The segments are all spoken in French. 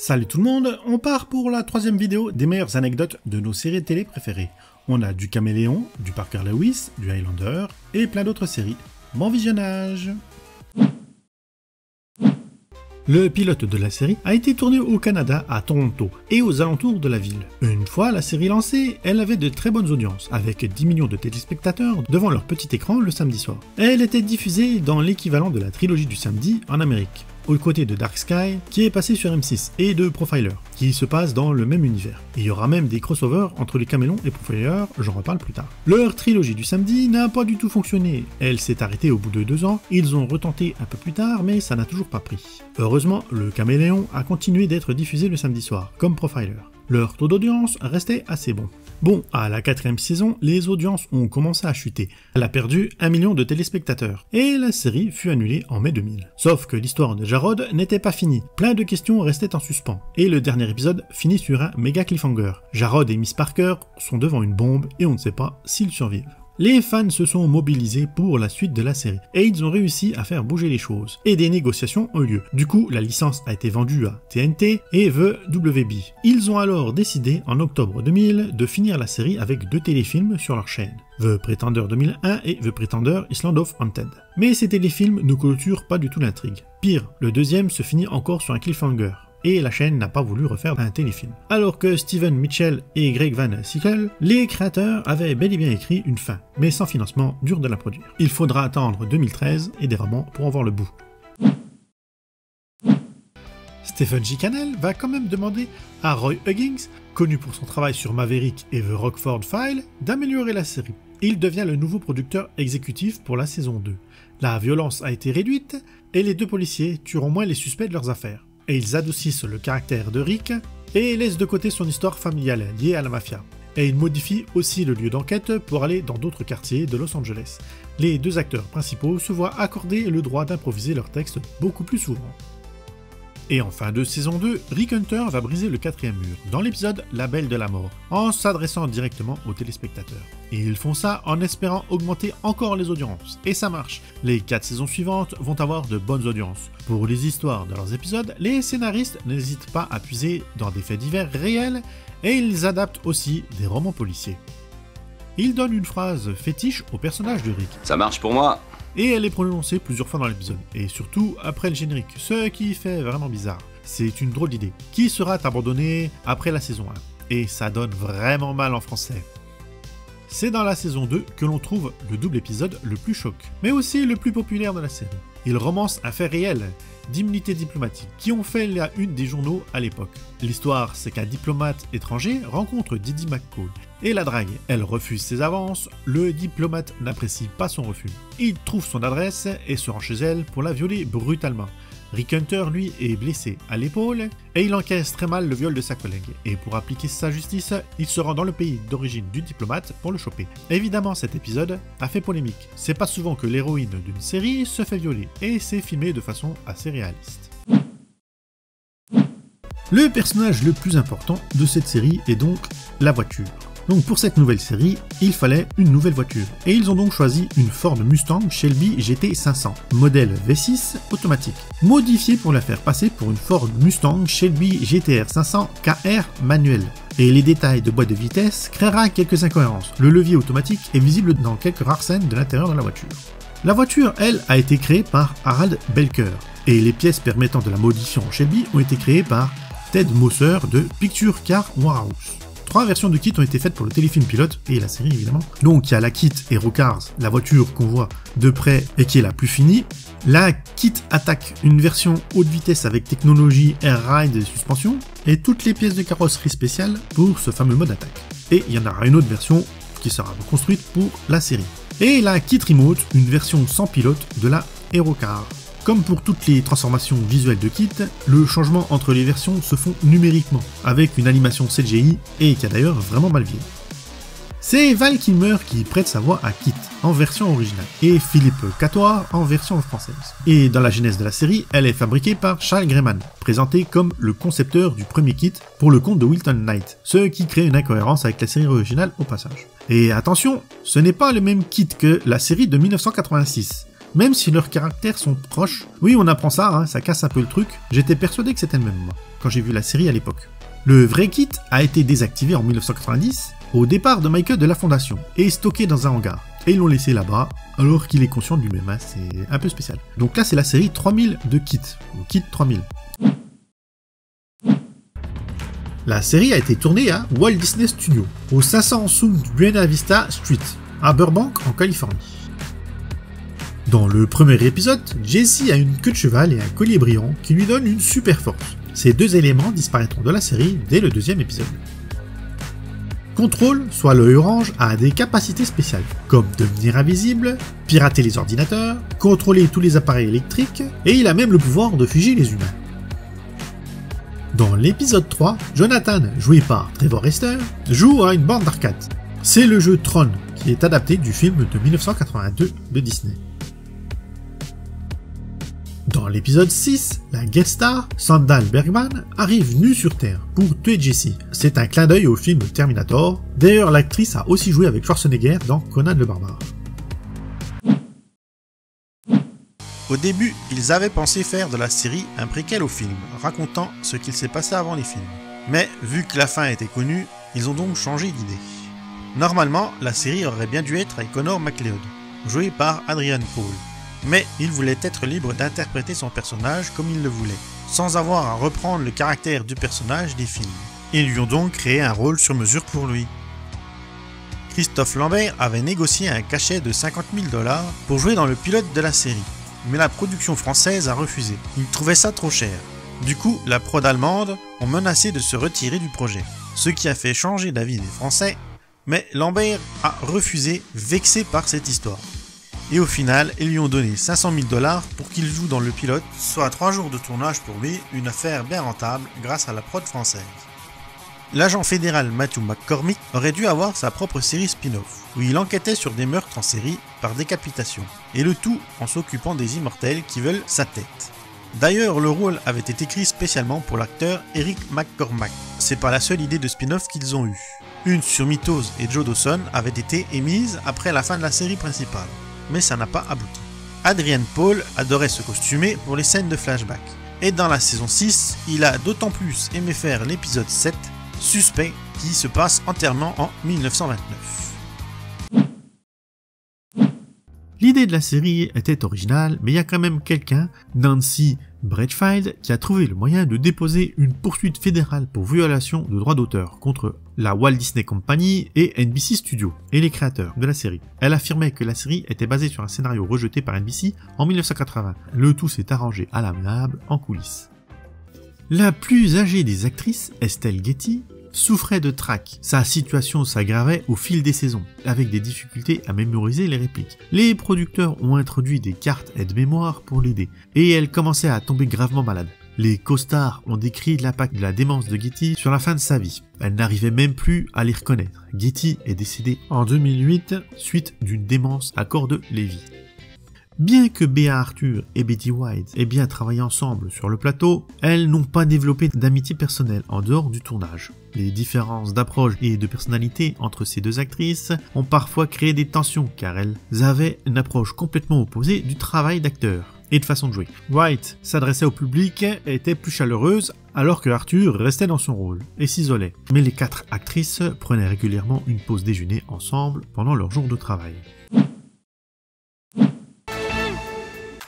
Salut tout le monde, on part pour la troisième vidéo des meilleures anecdotes de nos séries télé préférées. On a du Caméléon, du Parker Lewis, du Highlander et plein d'autres séries. Bon visionnage! Le pilote de la série a été tourné au Canada, à Toronto, et aux alentours de la ville. Une fois la série lancée, elle avait de très bonnes audiences, avec 10 millions de téléspectateurs devant leur petit écran le samedi soir. Elle était diffusée dans l'équivalent de la trilogie du samedi en Amérique, aux côtés de Dark Sky, qui est passé sur M6, et de Profiler, qui se passe dans le même univers. Il y aura même des crossovers entre les Caméléons et Profiler, j'en reparle plus tard. Leur trilogie du samedi n'a pas du tout fonctionné. Elle s'est arrêtée au bout de 2 ans, ils ont retenté un peu plus tard, mais ça n'a toujours pas pris. Heureusement, le Caméléon a continué d'être diffusé le samedi soir, comme Profiler. Leur taux d'audience restait assez bon. Bon, à la 4e saison, les audiences ont commencé à chuter. Elle a perdu 1 million de téléspectateurs, et la série fut annulée en mai 2000. Sauf que l'histoire de Jarod n'était pas finie, plein de questions restaient en suspens, et le dernier épisode finit sur un méga cliffhanger. Jarod et Miss Parker sont devant une bombe, et on ne sait pas s'ils survivent. Les fans se sont mobilisés pour la suite de la série, et ils ont réussi à faire bouger les choses, et des négociations ont eu lieu. Du coup, la licence a été vendue à TNT et The WB. Ils ont alors décidé, en octobre 2000, de finir la série avec 2 téléfilms sur leur chaîne, The Pretender 2001 et The Pretender Island of Haunted. Mais ces téléfilms ne clôturent pas du tout l'intrigue. Pire, le deuxième se finit encore sur un cliffhanger, et la chaîne n'a pas voulu refaire un téléfilm. Alors que Steven Mitchell et Greg Van Sickle, les créateurs avaient bel et bien écrit une fin, mais sans financement, dur de la produire. Il faudra attendre 2013 et des romans pour en voir le bout. Stephen J. Cannell va quand même demander à Roy Huggins, connu pour son travail sur Maverick et The Rockford File, d'améliorer la série. Il devient le nouveau producteur exécutif pour la saison 2. La violence a été réduite, et les 2 policiers tueront moins les suspects de leurs affaires. Et ils adoucissent le caractère de Rick et laissent de côté son histoire familiale liée à la mafia. Et ils modifient aussi le lieu d'enquête pour aller dans d'autres quartiers de Los Angeles. Les 2 acteurs principaux se voient accorder le droit d'improviser leurs textes beaucoup plus souvent. Et en fin de saison 2, Rick Hunter va briser le 4e mur dans l'épisode La Belle de la Mort, en s'adressant directement aux téléspectateurs. Et ils font ça en espérant augmenter encore les audiences, et ça marche. Les 4 saisons suivantes vont avoir de bonnes audiences. Pour les histoires de leurs épisodes, les scénaristes n'hésitent pas à puiser dans des faits divers réels, et ils adaptent aussi des romans policiers. Ils donnent une phrase fétiche au personnage de Rick. Ça marche pour moi. Et elle est prononcée plusieurs fois dans l'épisode, et surtout après le générique, ce qui fait vraiment bizarre. C'est une drôle d'idée, qui sera abandonnée après la saison 1, et ça donne vraiment mal en français. C'est dans la saison 2 que l'on trouve le double épisode le plus choc, mais aussi le plus populaire de la série. Il romance un fait réel, d'immunité diplomatique, qui ont fait la une des journaux à l'époque. L'histoire, c'est qu'un diplomate étranger rencontre Didi McCall et la drague. Elle refuse ses avances, le diplomate n'apprécie pas son refus. Il trouve son adresse et se rend chez elle pour la violer brutalement. Rick Hunter, lui, est blessé à l'épaule et il encaisse très mal le viol de sa collègue. Et pour appliquer sa justice, il se rend dans le pays d'origine du diplomate pour le choper. Évidemment, cet épisode a fait polémique. C'est pas souvent que l'héroïne d'une série se fait violer, et c'est filmé de façon assez réaliste. Le personnage le plus important de cette série est donc la voiture. Donc pour cette nouvelle série, il fallait une nouvelle voiture. Et ils ont donc choisi une Ford Mustang Shelby GT500, modèle V6 automatique, modifiée pour la faire passer pour une Ford Mustang Shelby GTR 500 KR manuel. Et les détails de boîte de vitesse créera quelques incohérences. Le levier automatique est visible dans quelques rares scènes de l'intérieur de la voiture. La voiture, elle, a été créée par Harald Belker. Et les pièces permettant de la modifier en Shelby ont été créées par Ted Moser de Picture Car Warehouse. 3 versions de kit ont été faites pour le téléfilm pilote et la série évidemment. Donc il y a la kit Hero Cars, la voiture qu'on voit de près et qui est la plus finie. La kit Attack, une version haute vitesse avec technologie Air Ride et suspension. Et toutes les pièces de carrosserie spéciales pour ce fameux mode attaque. Et il y en aura une autre version qui sera reconstruite pour la série. Et la kit Remote, une version sans pilote de la Hero Car. Comme pour toutes les transformations visuelles de Kit, le changement entre les versions se font numériquement, avec une animation CGI, et qui a d'ailleurs vraiment mal vieilli. C'est Val Kilmer qui prête sa voix à Kit, en version originale, et Philippe Catoire en version française. Et dans la genèse de la série, elle est fabriquée par Charles Greyman, présenté comme le concepteur du premier Kit pour le compte de Wilton Knight, ce qui crée une incohérence avec la série originale au passage. Et attention, ce n'est pas le même Kit que la série de 1986. même si leurs caractères sont proches. Oui, on apprend ça, hein, ça casse un peu le truc. J'étais persuadé que c'était le même, moi, quand j'ai vu la série à l'époque. Le vrai kit a été désactivé en 1990, au départ de Michael de la Fondation, et stocké dans un hangar. Et ils l'ont laissé là-bas, alors qu'il est conscient de lui-même, hein, c'est un peu spécial. Donc là, c'est la série 3000 de Kit, le Kit 3000. La série a été tournée à Walt Disney Studios, au 500 South Buena Vista Street, à Burbank, en Californie. Dans le premier épisode, Jesse a une queue de cheval et un collier brillant qui lui donnent une super force. Ces deux éléments disparaîtront de la série dès le deuxième épisode. Control, soit l'œil orange, a des capacités spéciales, comme devenir invisible, pirater les ordinateurs, contrôler tous les appareils électriques, et il a même le pouvoir de figer les humains. Dans l'épisode 3, Jonathan, joué par Trevor Hester, joue à une borne d'arcade. C'est le jeu Tron, qui est adapté du film de 1982 de Disney. Dans l'épisode 6, la guest star, Sandal Bergman, arrive nue sur Terre pour tuer Jesse. C'est un clin d'œil au film Terminator. D'ailleurs, l'actrice a aussi joué avec Schwarzenegger dans Conan le Barbare. Au début, ils avaient pensé faire de la série un préquel au film, racontant ce qu'il s'est passé avant les films. Mais vu que la fin était connue, ils ont donc changé d'idée. Normalement, la série aurait bien dû être avec Connor McLeod, joué par Adrian Paul. Mais il voulait être libre d'interpréter son personnage comme il le voulait, sans avoir à reprendre le caractère du personnage des films. Ils lui ont donc créé un rôle sur mesure pour lui. Christophe Lambert avait négocié un cachet de 50 000 $ pour jouer dans le pilote de la série, mais la production française a refusé. Ils trouvaient ça trop cher. Du coup, la prod allemande ont menacé de se retirer du projet, ce qui a fait changer d'avis des Français, mais Lambert a refusé, vexé par cette histoire. Et au final, ils lui ont donné 500 000 $ pour qu'il joue dans le pilote, soit 3 jours de tournage pour lui, une affaire bien rentable grâce à la prod française. L'agent fédéral Matthew McCormick aurait dû avoir sa propre série spin-off, où il enquêtait sur des meurtres en série par décapitation, et le tout en s'occupant des immortels qui veulent sa tête. D'ailleurs, le rôle avait été écrit spécialement pour l'acteur Eric McCormack. C'est pas la seule idée de spin-off qu'ils ont eue. Une sur Mythos et Joe Dawson avait été émise après la fin de la série principale, mais ça n'a pas abouti. Adrian Paul adorait se costumer pour les scènes de flashback, et dans la saison 6, il a d'autant plus aimé faire l'épisode 7, Suspect, qui se passe entièrement en 1929. L'idée de la série était originale, mais il y a quand même quelqu'un, Nancy Bredfield, qui a trouvé le moyen de déposer une poursuite fédérale pour violation de droits d'auteur contre la Walt Disney Company et NBC Studios, et les créateurs de la série. Elle affirmait que la série était basée sur un scénario rejeté par NBC en 1980. Le tout s'est arrangé à l'amiable en coulisses. La plus âgée des actrices, Estelle Getty, souffrait de trac. Sa situation s'aggravait au fil des saisons, avec des difficultés à mémoriser les répliques. Les producteurs ont introduit des cartes aide-mémoire pour l'aider, et elle commençait à tomber gravement malade. Les co-stars ont décrit l'impact de la démence de Getty sur la fin de sa vie. Elle n'arrivait même plus à les reconnaître. Getty est décédée en 2008 suite d'une démence à corps de Lévy. Bien que Bea Arthur et Betty White aient bien travaillé ensemble sur le plateau, elles n'ont pas développé d'amitié personnelle en dehors du tournage. Les différences d'approche et de personnalité entre ces deux actrices ont parfois créé des tensions car elles avaient une approche complètement opposée du travail d'acteur et de façon de jouer. White s'adressait au public et était plus chaleureuse alors que Arthur restait dans son rôle et s'isolait. Mais les 4 actrices prenaient régulièrement une pause déjeuner ensemble pendant leur jour de travail.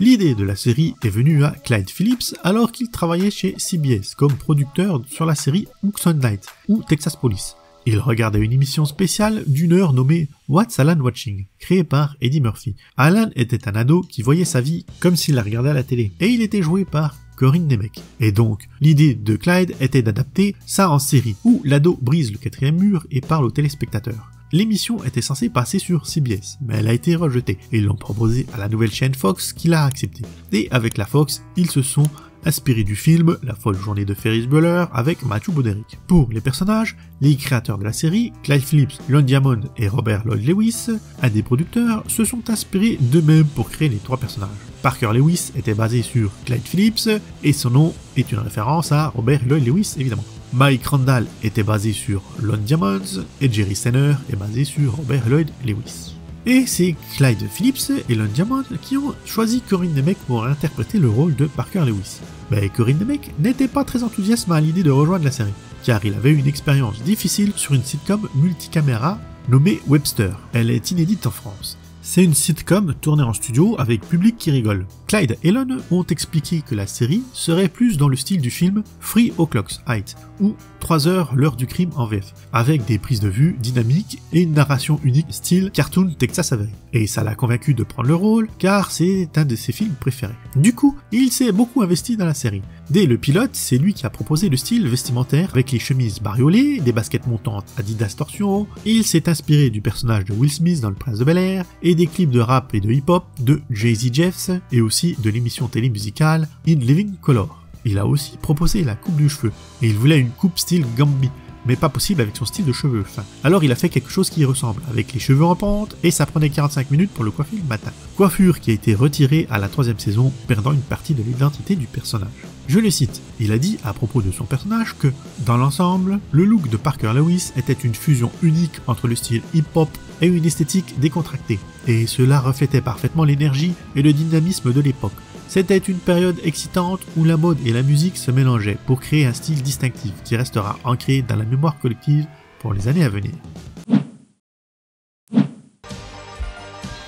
L'idée de la série est venue à Clyde Phillips alors qu'il travaillait chez CBS comme producteur sur la série Hooks and Night ou Texas Police. Il regardait une émission spéciale d'1 heure nommée What's Alan Watching, créée par Eddie Murphy. Alan était un ado qui voyait sa vie comme s'il la regardait à la télé, et il était joué par Corinne Nemec. Et donc, l'idée de Clyde était d'adapter ça en série, où l'ado brise le 4e mur et parle aux téléspectateurs. L'émission était censée passer sur CBS, mais elle a été rejetée, et ils l'ont proposée à la nouvelle chaîne Fox qui l'a acceptée. Et avec la Fox, ils se sont inspirés du film La folle journée de Ferris Bueller avec Matthew Broderick. Pour les personnages, les créateurs de la série, Clyde Phillips, Lon Diamond et Robert Lloyd Lewis, un des producteurs, se sont inspirés d'eux-mêmes pour créer les 3 personnages. Parker Lewis était basé sur Clyde Phillips, et son nom est une référence à Robert Lloyd Lewis évidemment. Mike Randall était basé sur Lon Diamond et Jerry Stenner est basé sur Robert Lloyd Lewis. Et c'est Clyde Phillips et Lon Diamond qui ont choisi Corinne Nemec pour interpréter le rôle de Parker Lewis. Mais Corinne Nemec n'était pas très enthousiaste à l'idée de rejoindre la série, car il avait eu une expérience difficile sur une sitcom multicaméra nommée Webster. Elle est inédite en France. C'est une sitcom tournée en studio avec public qui rigole. Clyde et Lon ont expliqué que la série serait plus dans le style du film Free O'Clock's Height, ou 3 heures l'heure du crime en VF, avec des prises de vue dynamiques et une narration unique style cartoon Texas Avery. Et ça l'a convaincu de prendre le rôle, car c'est un de ses films préférés. Du coup, il s'est beaucoup investi dans la série. Dès le pilote, c'est lui qui a proposé le style vestimentaire avec les chemises bariolées, des baskets montantes Adidas Torsion. Il s'est inspiré du personnage de Will Smith dans Le Prince de Bel-Air et des clips de rap et de hip-hop de Jay-Z Jeffs et aussi de l'émission télé musicale In Living Color. Il a aussi proposé la coupe du cheveu et il voulait une coupe style Gambi, mais pas possible avec son style de cheveux fin. Alors il a fait quelque chose qui y ressemble, avec les cheveux en pente, et ça prenait 45 minutes pour le coiffer le matin. Coiffure qui a été retirée à la 3e saison, perdant une partie de l'identité du personnage. Je le cite, il a dit à propos de son personnage que, dans l'ensemble, le look de Parker Lewis était une fusion unique entre le style hip-hop et une esthétique décontractée, et cela reflétait parfaitement l'énergie et le dynamisme de l'époque. C'était une période excitante où la mode et la musique se mélangeaient pour créer un style distinctif qui restera ancré dans la mémoire collective pour les années à venir.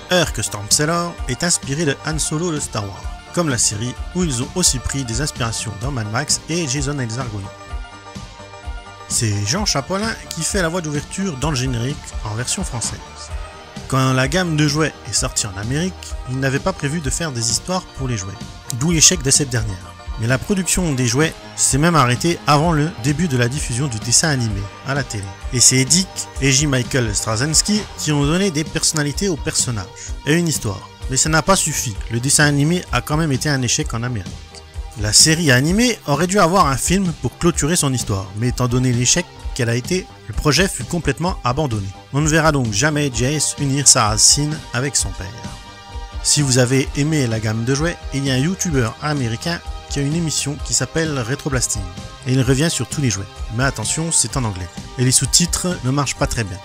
Herc Storm Sailor est inspiré de Han Solo de Star Wars, comme la série où ils ont aussi pris des inspirations dans Mad Max et Jason et les Argonautes. C'est Jean Chapolin qui fait la voix d'ouverture dans le générique en version française. Quand la gamme de jouets est sortie en Amérique, ils n'avaient pas prévu de faire des histoires pour les jouets, d'où l'échec de cette dernière. Mais la production des jouets s'est même arrêtée avant le début de la diffusion du dessin animé à la télé. Et c'est Dick et J. Michael Straczynski qui ont donné des personnalités aux personnages et une histoire. Mais ça n'a pas suffi, le dessin animé a quand même été un échec en Amérique. La série animée aurait dû avoir un film pour clôturer son histoire, mais étant donné l'échec qu'elle a été, le projet fut complètement abandonné. On ne verra donc jamais Jace unir Sarah Sin avec son père. Si vous avez aimé la gamme de jouets, il y a un YouTuber américain qui a une émission qui s'appelle Retroblasting, et il revient sur tous les jouets. Mais attention, c'est en anglais, et les sous-titres ne marchent pas très bien.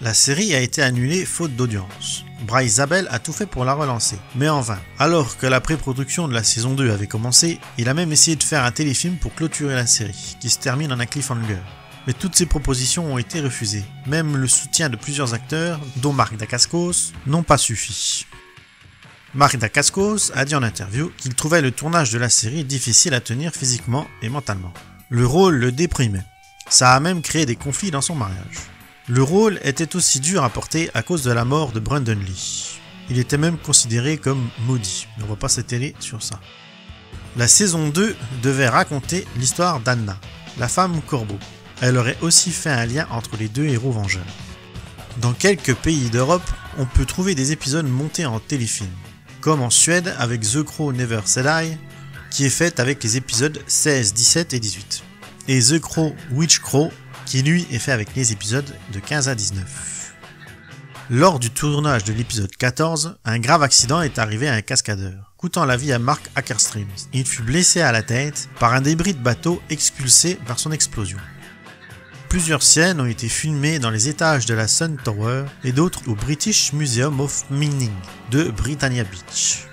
La série a été annulée faute d'audience. Bryce Zabel a tout fait pour la relancer, mais en vain. Alors que la pré-production de la saison 2 avait commencé, il a même essayé de faire un téléfilm pour clôturer la série, qui se termine en un cliffhanger. Mais toutes ces propositions ont été refusées. Même le soutien de plusieurs acteurs, dont Mark Dacascos, n'ont pas suffi. Mark Dacascos a dit en interview qu'il trouvait le tournage de la série difficile à tenir physiquement et mentalement. Le rôle le déprimait. Ça a même créé des conflits dans son mariage. Le rôle était aussi dur à porter à cause de la mort de Brandon Lee. Il était même considéré comme maudit, mais on va pas s'étaler sur ça. La saison 2 devait raconter l'histoire d'Anna, la femme corbeau. Elle aurait aussi fait un lien entre les deux héros vengeurs. Dans quelques pays d'Europe, on peut trouver des épisodes montés en téléfilm, comme en Suède avec The Crow Never Said I, qui est faite avec les épisodes 16, 17 et 18, et The Crow Witch Crow, qui lui est fait avec les épisodes de 15 à 19. Lors du tournage de l'épisode 14, un grave accident est arrivé à un cascadeur, coûtant la vie à Mark Ackerstream. Il fut blessé à la tête par un débris de bateau expulsé par son explosion. Plusieurs scènes ont été filmées dans les étages de la Sun Tower et d'autres au British Museum of Mining de Britannia Beach.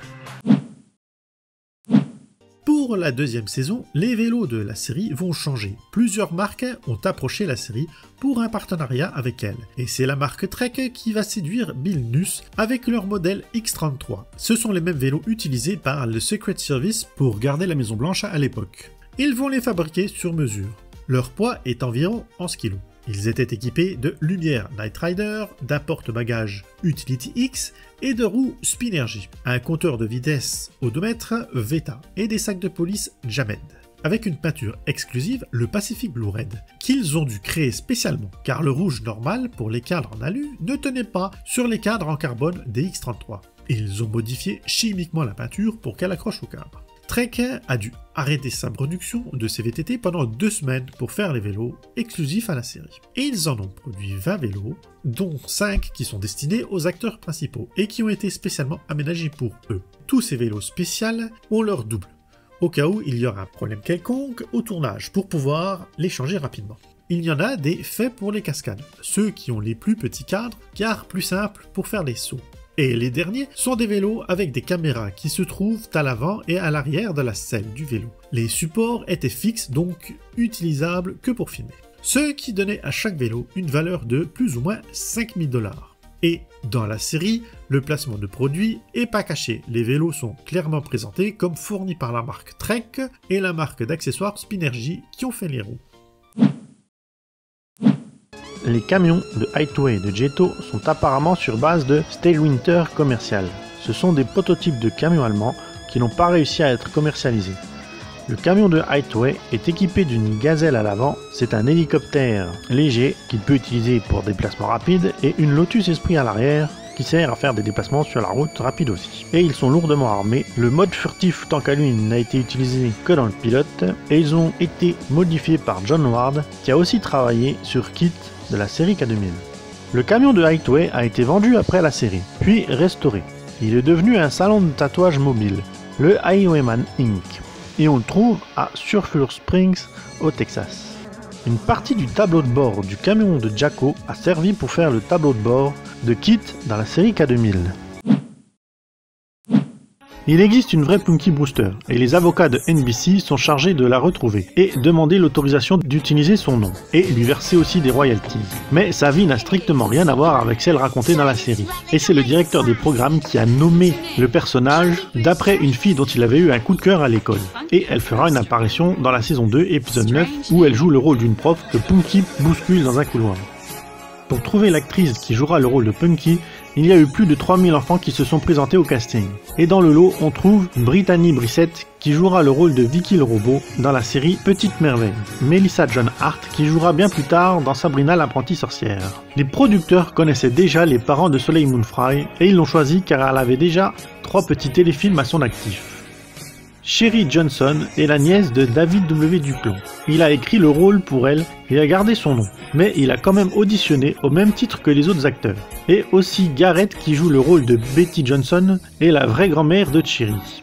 Pour la 2e saison, les vélos de la série vont changer. Plusieurs marques ont approché la série pour un partenariat avec elle. Et c'est la marque Trek qui va séduire Bill Nuss avec leur modèle X33. Ce sont les mêmes vélos utilisés par le Secret Service pour garder la Maison Blanche à l'époque. Ils vont les fabriquer sur mesure. Leur poids est environ 11 kg. Ils étaient équipés de lumière Night Rider, d'un porte-bagages Utility X et de roues Spinergy, un compteur de vitesse odomètre Veta et des sacs de police Jamed, avec une peinture exclusive, le Pacific Blue Red, qu'ils ont dû créer spécialement, car le rouge normal pour les cadres en alu ne tenait pas sur les cadres en carbone des X33. Ils ont modifié chimiquement la peinture pour qu'elle accroche au cadre. Trek a dû arrêter sa production de ces VTT pendant 2 semaines pour faire les vélos exclusifs à la série. Et ils en ont produit 20 vélos, dont 5 qui sont destinés aux acteurs principaux et qui ont été spécialement aménagés pour eux. Tous ces vélos spéciaux ont leur double, au cas où il y aura un problème quelconque au tournage pour pouvoir les changer rapidement. il y en a des faits pour les cascades, ceux qui ont les plus petits cadres, car plus simples pour faire les sauts. Et les derniers sont des vélos avec des caméras qui se trouvent à l'avant et à l'arrière de la selle du vélo. Les supports étaient fixes, donc utilisables que pour filmer. Ce qui donnait à chaque vélo une valeur de plus ou moins 5000 $. Et dans la série, le placement de produits est pas caché. Les vélos sont clairement présentés comme fournis par la marque Trek et la marque d'accessoires Spinergy qui ont fait les roues. Les camions de Highway de Jetto sont apparemment sur base de Stellwinter commercial. Ce sont des prototypes de camions allemands qui n'ont pas réussi à être commercialisés. Le camion de Highway est équipé d'une gazelle à l'avant, c'est un hélicoptère léger qu'il peut utiliser pour des déplacements rapides et une Lotus Esprit à l'arrière qui sert à faire des déplacements sur la route rapide aussi. Et ils sont lourdement armés, le mode furtif tant qu'à lui n'a été utilisé que dans le pilote et ils ont été modifiés par John Ward qui a aussi travaillé sur Kit de la série K2000. Le camion de Highway a été vendu après la série, puis restauré. Il est devenu un salon de tatouage mobile, le Highwayman Inc. Et on le trouve à Sulphur Springs, au Texas. Une partie du tableau de bord du camion de Jacko a servi pour faire le tableau de bord de Kit dans la série K2000. Il existe une vraie Punky Brewster, et les avocats de NBC sont chargés de la retrouver, et demander l'autorisation d'utiliser son nom, et lui verser aussi des royalties. Mais sa vie n'a strictement rien à voir avec celle racontée dans la série, et c'est le directeur des programmes qui a nommé le personnage d'après une fille dont il avait eu un coup de cœur à l'école. Et elle fera une apparition dans la saison 2, épisode 9, où elle joue le rôle d'une prof que Punky bouscule dans un couloir. Pour trouver l'actrice qui jouera le rôle de Punky, il y a eu plus de 3000 enfants qui se sont présentés au casting. Et dans le lot, on trouve Brittany Brissett qui jouera le rôle de Vicky le robot dans la série Petite Merveille. Melissa John Hart qui jouera bien plus tard dans Sabrina l'apprentie sorcière. Les producteurs connaissaient déjà les parents de Soleil Moon Frye et ils l'ont choisie car elle avait déjà 3 petits téléfilms à son actif. Sherry Johnson est la nièce de David W. Duplon. Il a écrit le rôle pour elle et a gardé son nom, mais il a quand même auditionné au même titre que les autres acteurs. Et aussi Garrett qui joue le rôle de Betty Johnson est la vraie grand-mère de Sherry.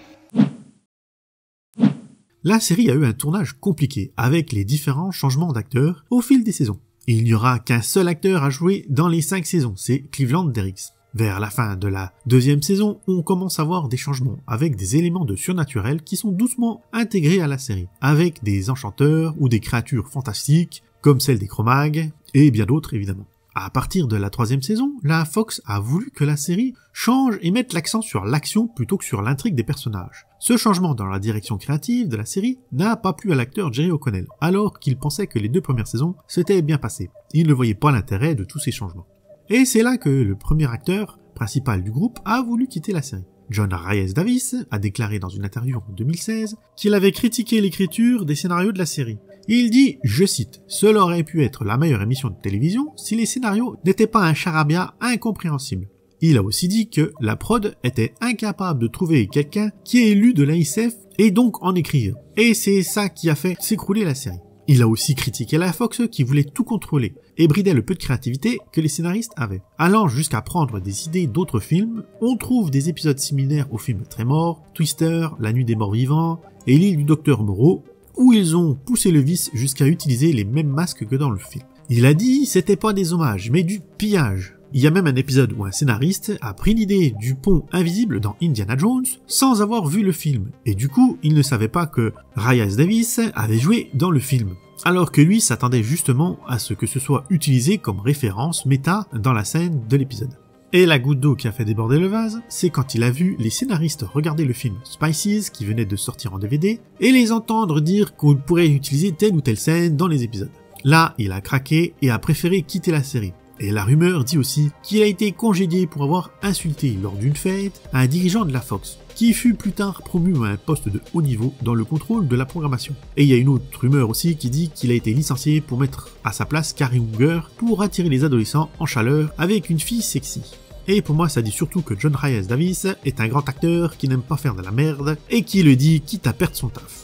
La série a eu un tournage compliqué avec les différents changements d'acteurs au fil des saisons. Il n'y aura qu'un seul acteur à jouer dans les 5 saisons, c'est Cleveland Derricks. Vers la fin de la 2e saison, on commence à voir des changements avec des éléments de surnaturel qui sont doucement intégrés à la série, avec des enchanteurs ou des créatures fantastiques, comme celle des Cro-Mags, et bien d'autres évidemment. À partir de la 3e saison, la Fox a voulu que la série change et mette l'accent sur l'action plutôt que sur l'intrigue des personnages. Ce changement dans la direction créative de la série n'a pas plu à l'acteur Jerry O'Connell, alors qu'il pensait que les 2 premières saisons s'étaient bien passées. Il ne voyait pas l'intérêt de tous ces changements. Et c'est là que le premier acteur principal du groupe a voulu quitter la série. John Rhys-Davies a déclaré dans une interview en 2016 qu'il avait critiqué l'écriture des scénarios de la série. Il dit, je cite, « Cela aurait pu être la meilleure émission de télévision si les scénarios n'étaient pas un charabia incompréhensible. » Il a aussi dit que la prod était incapable de trouver quelqu'un qui ait lu de l'AICF et donc en écrire. Et c'est ça qui a fait s'écrouler la série. Il a aussi critiqué la Fox qui voulait tout contrôler et bridait le peu de créativité que les scénaristes avaient. Allant jusqu'à prendre des idées d'autres films, on trouve des épisodes similaires au film Tremor, Twister, La Nuit des Morts Vivants et L'île du Docteur Moreau, où ils ont poussé le vice jusqu'à utiliser les mêmes masques que dans le film. Il a dit c'était pas des hommages, mais du pillage. Il y a même un épisode où un scénariste a pris l'idée du pont invisible dans Indiana Jones sans avoir vu le film. Et du coup, il ne savait pas que Rhys-Davies avait joué dans le film. Alors que lui s'attendait justement à ce que ce soit utilisé comme référence méta dans la scène de l'épisode. Et la goutte d'eau qui a fait déborder le vase, c'est quand il a vu les scénaristes regarder le film Spices qui venait de sortir en DVD et les entendre dire qu'on pourrait utiliser telle ou telle scène dans les épisodes. Là, il a craqué et a préféré quitter la série. Et la rumeur dit aussi qu'il a été congédié pour avoir insulté lors d'une fête un dirigeant de la Fox, qui fut plus tard promu à un poste de haut niveau dans le contrôle de la programmation. Et il y a une autre rumeur aussi qui dit qu'il a été licencié pour mettre à sa place Carrie Unger pour attirer les adolescents en chaleur avec une fille sexy. Et pour moi ça dit surtout que John Rhys-Davies est un grand acteur qui n'aime pas faire de la merde et qui le dit quitte à perdre son taf.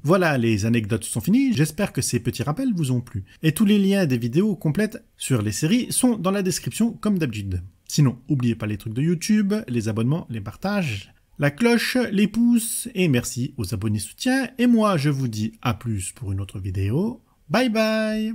Voilà, les anecdotes sont finies, j'espère que ces petits rappels vous ont plu. Et tous les liens des vidéos complètes sur les séries sont dans la description comme d'habitude. Sinon, n'oubliez pas les trucs de YouTube, les abonnements, les partages, la cloche, les pouces, et merci aux abonnés soutiens. Et moi, je vous dis à plus pour une autre vidéo. Bye bye.